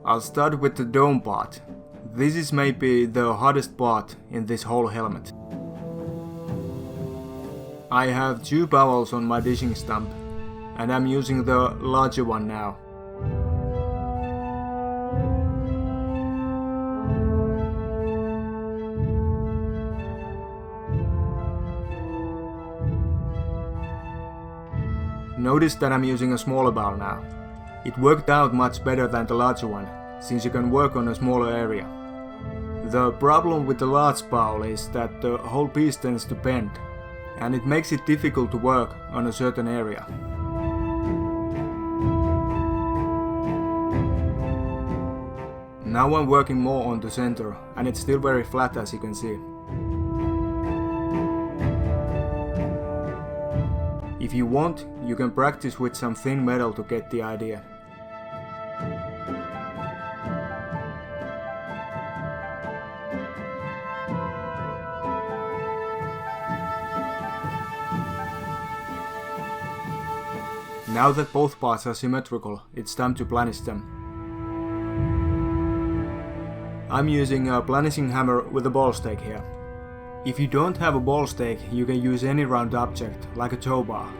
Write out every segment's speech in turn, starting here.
I'll start with the dome part. This is maybe the hardest part in this whole helmet. I have 2 bowels on my dishing stump, and I'm using the larger one now. Notice that I'm using a smaller bowl now. It worked out much better than the larger one, since you can work on a smaller area. The problem with the large bowl is that the whole piece tends to bend, and it makes it difficult to work on a certain area. Now I'm working more on the center, and it's still very flat, as you can see. If you want, you can practice with some thin metal to get the idea. Now that both parts are symmetrical, it's time to planish them. I'm using a planishing hammer with a ball stake here. If you don't have a ball stake, you can use any round object, like a tow bar.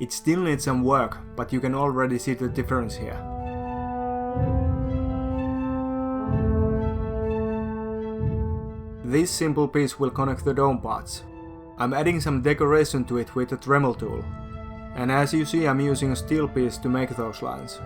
It still needs some work, but you can already see the difference here. This simple piece will connect the dome parts. I'm adding some decoration to it with a Dremel tool, and as you see, I'm using a steel piece to make those lines.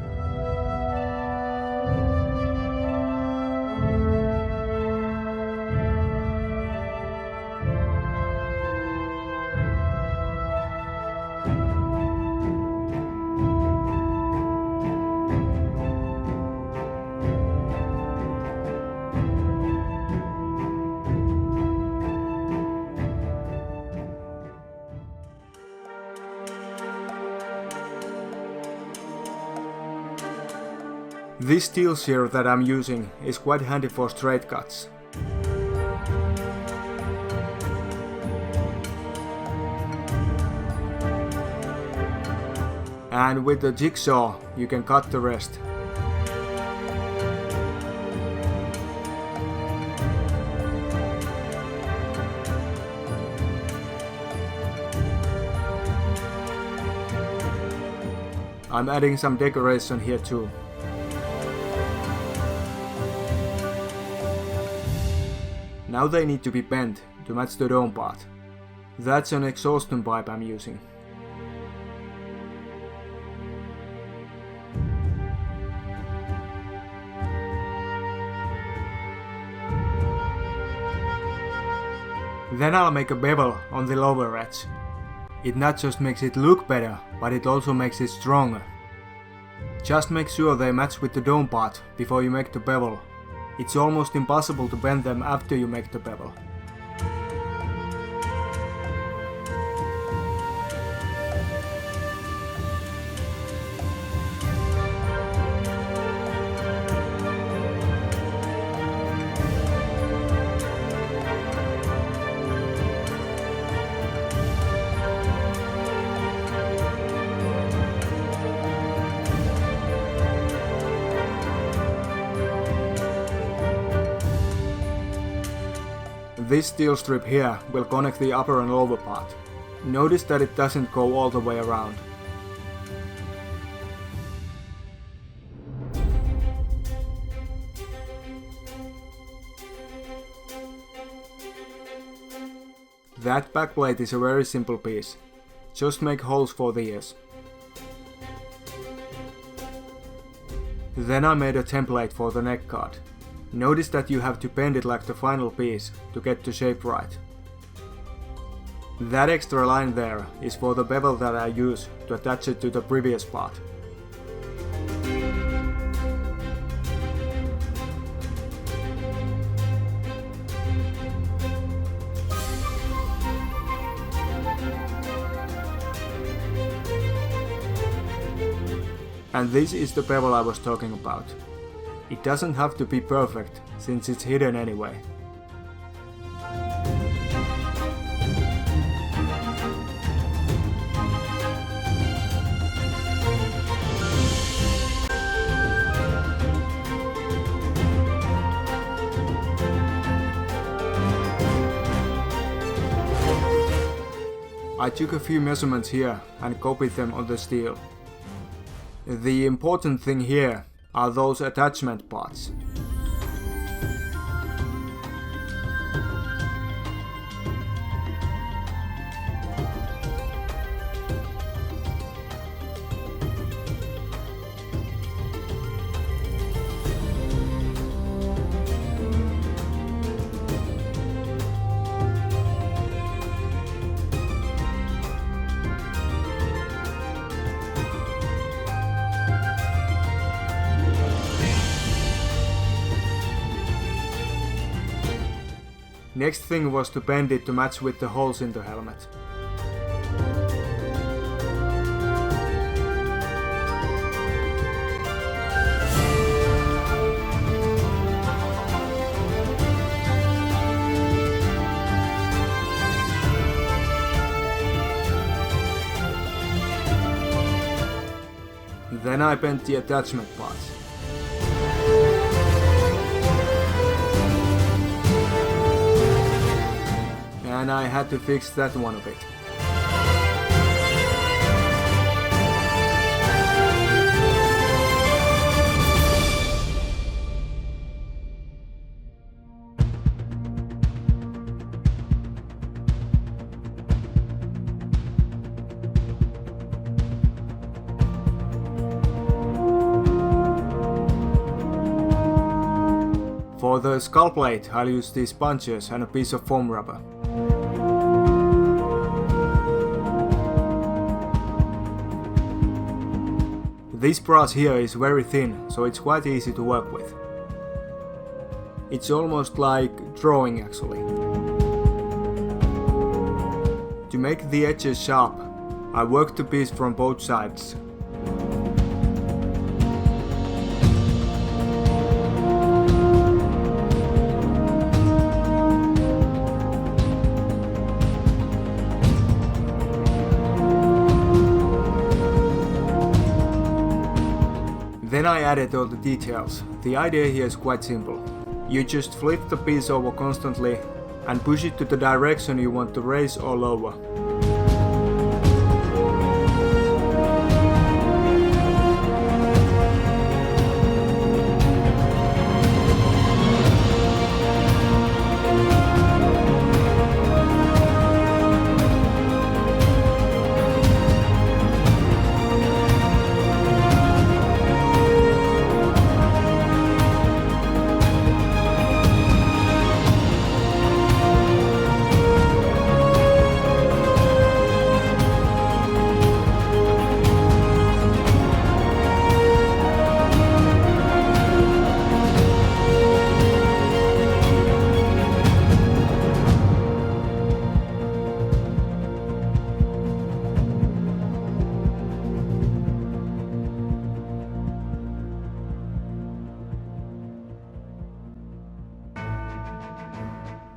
This steel shear that I'm using is quite handy for straight cuts. And with the jigsaw, you can cut the rest. I'm adding some decoration here too. Now they need to be bent to match the dome part. That's an exhaustion pipe I'm using. Then I'll make a bevel on the lower edge. It not just makes it look better, but it also makes it stronger. Just make sure they match with the dome part before you make the bevel. It's almost impossible to bend them after you make the bevel. This steel strip here will connect the upper and lower part. Notice that it doesn't go all the way around. That backplate is a very simple piece. Just make holes for the ears. Then I made a template for the neck guard. Notice that you have to bend it like the final piece to get the shape right. That extra line there is for the bevel that I use to attach it to the previous part. And this is the bevel I was talking about. It doesn't have to be perfect, since it's hidden anyway. I took a few measurements here and copied them on the steel. The important thing here are those attachment parts. Next thing was to bend it to match with the holes in the helmet. Then I bent the attachment parts. And I had to fix that one a bit. For the skull plate, I'll use these punches and a piece of foam rubber. This brass here is very thin, so it's quite easy to work with. It's almost like drawing actually. To make the edges sharp, I worked the piece from both sides. Then I added all the details. The idea here is quite simple. You just flip the piece over constantly and push it to the direction you want to raise or lower.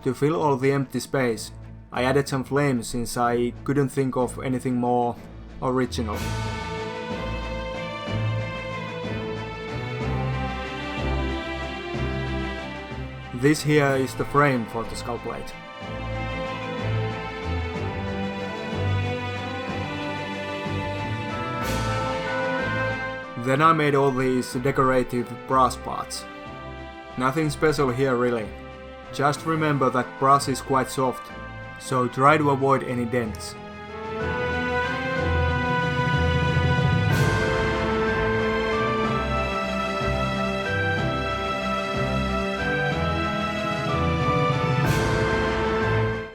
To fill all the empty space, I added some flames since I couldn't think of anything more original. This here is the frame for the skull plate. Then I made all these decorative brass parts. Nothing special here really. Just remember that brass is quite soft, so try to avoid any dents.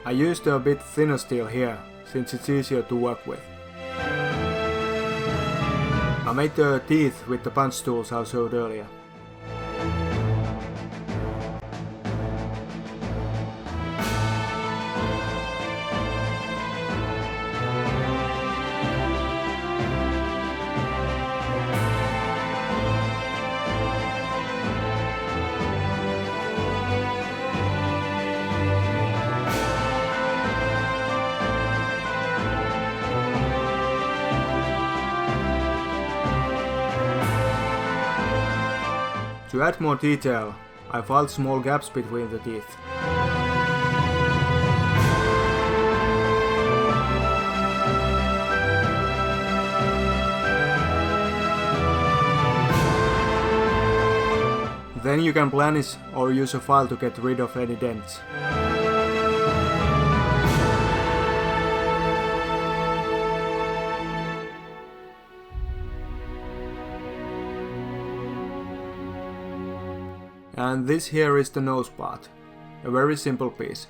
I used a bit thinner steel here, since it's easier to work with. I made the teeth with the punch tools I showed earlier. To add more detail, I filed small gaps between the teeth. Then you can planish or use a file to get rid of any dents. And this here is the nose part, a very simple piece.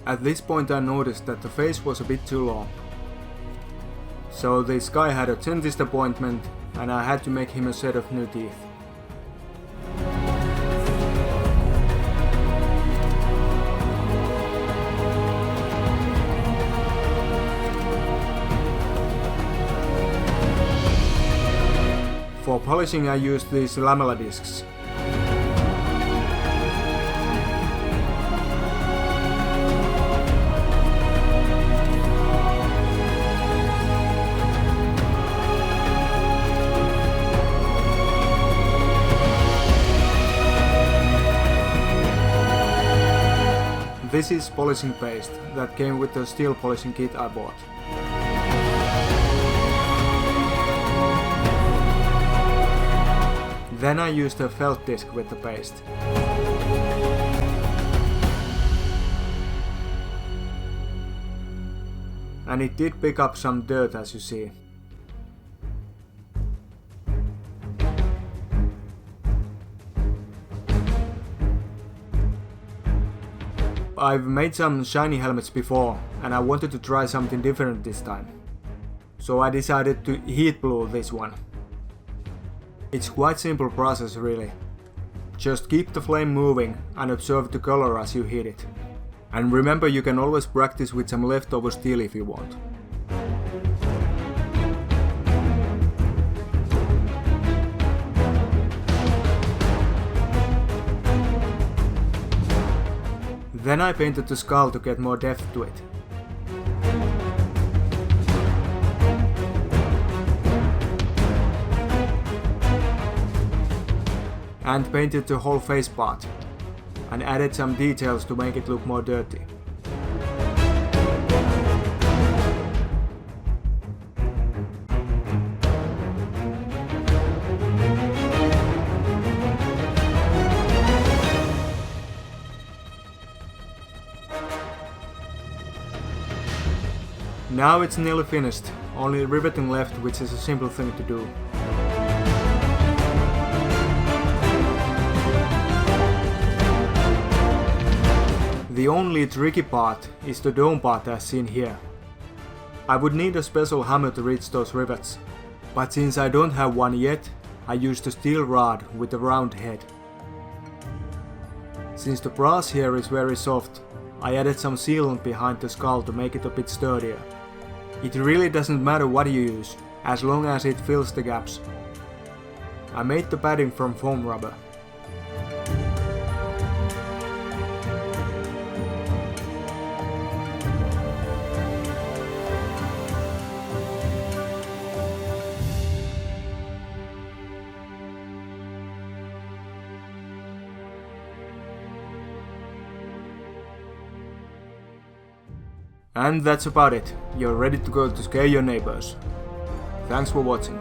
At this point I noticed that the face was a bit too long. So this guy had a dentist appointment and I had to make him a set of new teeth. For polishing I used these lamella discs. This is polishing paste that came with the steel polishing kit I bought. Then I used a felt disc with the paste. And it did pick up some dirt, as you see. I've made some shiny helmets before and I wanted to try something different this time. So I decided to heat blue this one. It's quite simple process really. Just keep the flame moving and observe the color as you heat it. And remember, you can always practice with some leftover steel if you want. Then I painted the skull to get more depth to it. And painted the whole face part, and added some details to make it look more dirty. Now it's nearly finished, only riveting left, which is a simple thing to do. The only tricky part is the dome part as seen here. I would need a special hammer to reach those rivets, but since I don't have one yet, I used a steel rod with a round head. Since the brass here is very soft, I added some sealant behind the skull to make it a bit sturdier. It really doesn't matter what you use, as long as it fills the gaps. I made the padding from foam rubber. And that's about it. You're ready to go to scare your neighbors. Thanks for watching.